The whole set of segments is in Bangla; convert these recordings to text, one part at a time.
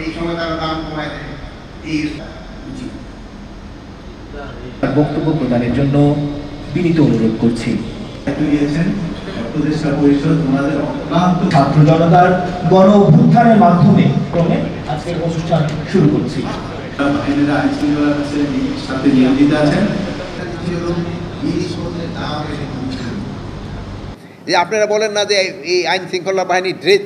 এই সময় তারা দাম কমায় দেয়। এই বক্তব্য প্রদানের জন্য বিনীত অনুরোধ করছি। ছাত্র জনতার গণ অভ্যুত্থানের মাধ্যমে আজকের অনুষ্ঠান শুরু করছি। যে আপনারা বলেন না যে এই আইন শৃঙ্খলা বাহিনী ড্রেস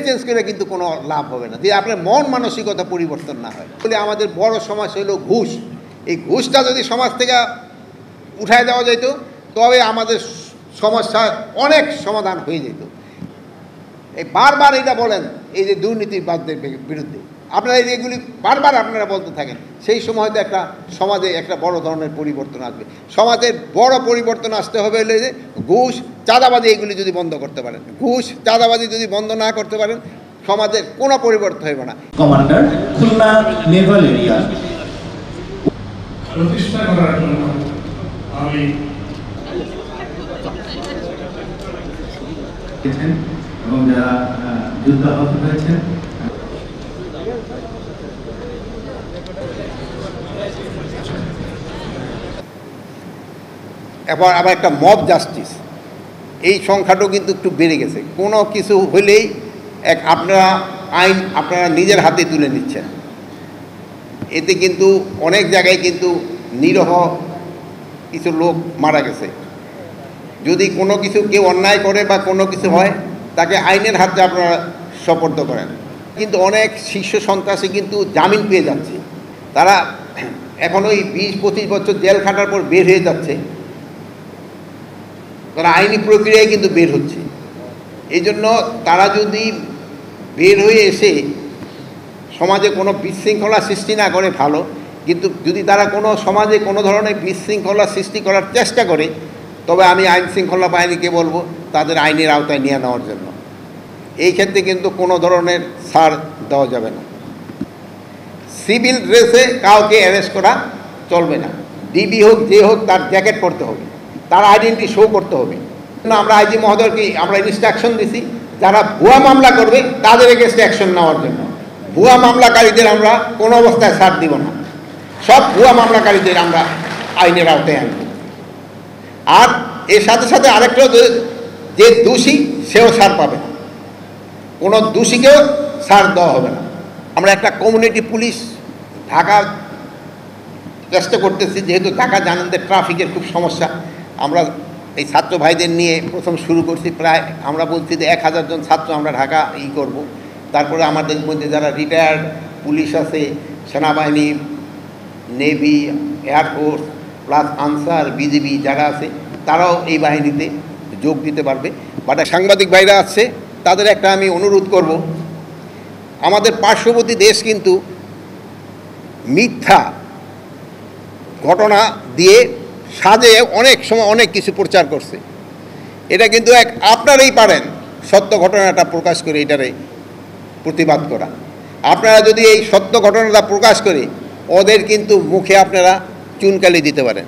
চেঞ্জ করে কিন্তু কোনো লাভ হবে না, যে আপনার মন মানসিকতা পরিবর্তন না হয়। বলে আমাদের বড় সমস্যা হলো ঘুষ। এই ঘুষটা যদি সমাজ থেকে উঠায় দেওয়া যেত তবে আমাদের সমস্যার অনেক সমাধান হয়ে যেত। এই বারবার এটা বলেন এই যে দুর্নীতিবাদদের বিরুদ্ধে, আপনারা এগুলি বারবার আপনারা বলতে থাকেন, সেই সময় তো একটা সমাজে একটা বড় ধরনের পরিবর্তন আসবে। সমাজের বড় পরিবর্তন আসতে হবে হলে যে ঘুষ চাঁদাবাজি এইগুলি যদি বন্ধ করতে পারেন, ঘুষ চাঁদাবাজি যদি বন্ধ না করতে পারেন সমাজের কোনো পরিবর্তন হবে না। কমান্ডার, খুলনা নেভাল এরিয়া প্রতিষ্ঠা করার জন্য আমি এবং যারা যুদ্ধাহত হয়েছেন এবার আবার একটা মব জাস্টিস, এই সংখ্যাটাও কিন্তু একটু বেড়ে গেছে। কোনো কিছু হলেই আপনারা নিজের হাতে তুলে নিচ্ছেন। এতে কিন্তু অনেক জায়গায় কিন্তু নিরহ কিছু লোক মারা গেছে। যদি কোনো কিছু কেউ অন্যায় করে বা কোনো কিছু হয় তাকে আইনের হাতে আপনারা সোপর্দ করেন, কিন্তু অনেক শীর্ষ সন্ত্রাসী কিন্তু জামিন পেয়ে যাচ্ছে। তারা এখন ওই 20-25 বছর জেল খাটার পর বের হয়ে যাচ্ছে, তারা আইনি প্রক্রিয়ায় কিন্তু বের হচ্ছে। এই জন্য তারা যদি বের হয়ে এসে সমাজে কোনো বিশৃঙ্খলা সৃষ্টি না করে ভালো, কিন্তু যদি তারা কোনো সমাজে কোনো ধরনের বিশৃঙ্খলা সৃষ্টি করার চেষ্টা করে তবে আমি আইন শৃঙ্খলা বাহিনীকে বলবো তাদের আইনের আওতায় নিয়ে নেওয়ার জন্য। এই ক্ষেত্রে কিন্তু কোনো ধরনের ছাড় দেওয়া যাবে না। সিভিল ড্রেসে কাউকে অ্যারেস্ট করা চলবে না। ডিবি হোক যে হোক তার জ্যাকেট পরতে হবে, তার আইডেন্টি শো করতে হবে। আমরা আইজি মহোদয়কে আমরা ইনস্ট্রাকশন দিছি যারা ভুয়া মামলা করবে তাদের এগেনস্টে অ্যাকশন নেওয়ার জন্য। ভুয়া মামলাকারীদের আমরা কোনো অবস্থায় ছাড় দিব না, সব ভুয়া মামলাকারীদের আমরা আইনের আওতায় আনব। আর এর সাথে সাথে আরেকটা, যে দোষী সেও ছাড় পাবে না, কোনো দোষীকেও ছাড় দেওয়া হবে না। আমরা একটা কমিউনিটি পুলিশ ঢাকা চেষ্টা করতেছি, যেহেতু ঢাকা জানেন যে ট্রাফিকের খুব সমস্যা। আমরা এই ছাত্র ভাইদের নিয়ে প্রথম শুরু করছি, প্রায় আমরা বলছি যে 1000 জন ছাত্র আমরা ঢাকা করব। তারপরে আমাদের মধ্যে যারা রিটায়ার্ড পুলিশ আছে, সেনাবাহিনী, navy, air force plus answer, BGB যারা আছে তারাও এই বাহিনীতে যোগ দিতে পারবে। বাট সাংবাদিক ভাইরা আছে তাদের একটা আমি অনুরোধ করব, আমাদের পার্শ্ববর্তী দেশ কিন্তু মিথ্যা ঘটনা দিয়ে সাজে অনেক সময় অনেক কিছু প্রচার করছে। এটা কিন্তু আপনারাই পারেন সত্য ঘটনাটা প্রকাশ করে এটারে প্রতিবাদ করা। আপনারা যদি এই সত্য ঘটনাটা প্রকাশ করে ওদের কিন্তু মুখে আপনারা চুনকালি দিতে পারেন।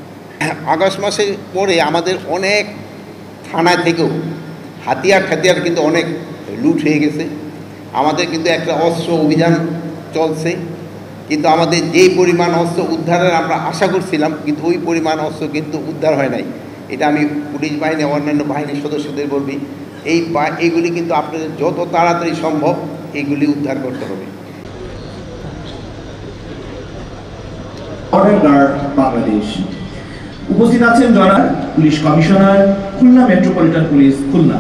আগস্ট মাসে পরে আমাদের অনেক থানা থেকেও হাতিয়ার কিন্তু অনেক লুট হয়ে গেছে। আমাদের কিন্তু একটা অস্ত্র অভিযান চলছে, কিন্তু আমাদের যেই পরিমাণ অস্ত্র উদ্ধারের আমরা আশা করছিলাম কিন্তু ওই পরিমাণ অস্ত্র কিন্তু উদ্ধার হয় নাই। এটা আমি পুলিশ বাহিনী অন্যান্য বাহিনীর সদস্যদের বলবি, এইগুলি কিন্তু আপনাদের যত তাড়াতাড়ি সম্ভব এইগুলি উদ্ধার করতে হবে। বাংলাদেশ উপস্থিত আছেন জনাব police commissioner, Khulna metropolitan police Khulna.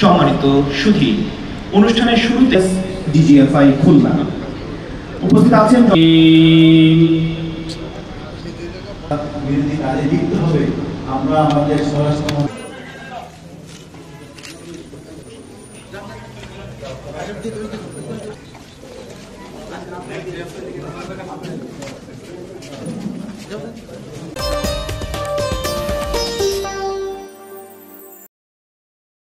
সম্মানিত সুধী, অনুষ্ঠানের শুরুতে ডিজিএফআই খুলনা উপস্থিত আছেন। বিরোধী কাজে লিপ্ত হবে, আমরা আমাদের স্বরাষ্ট্র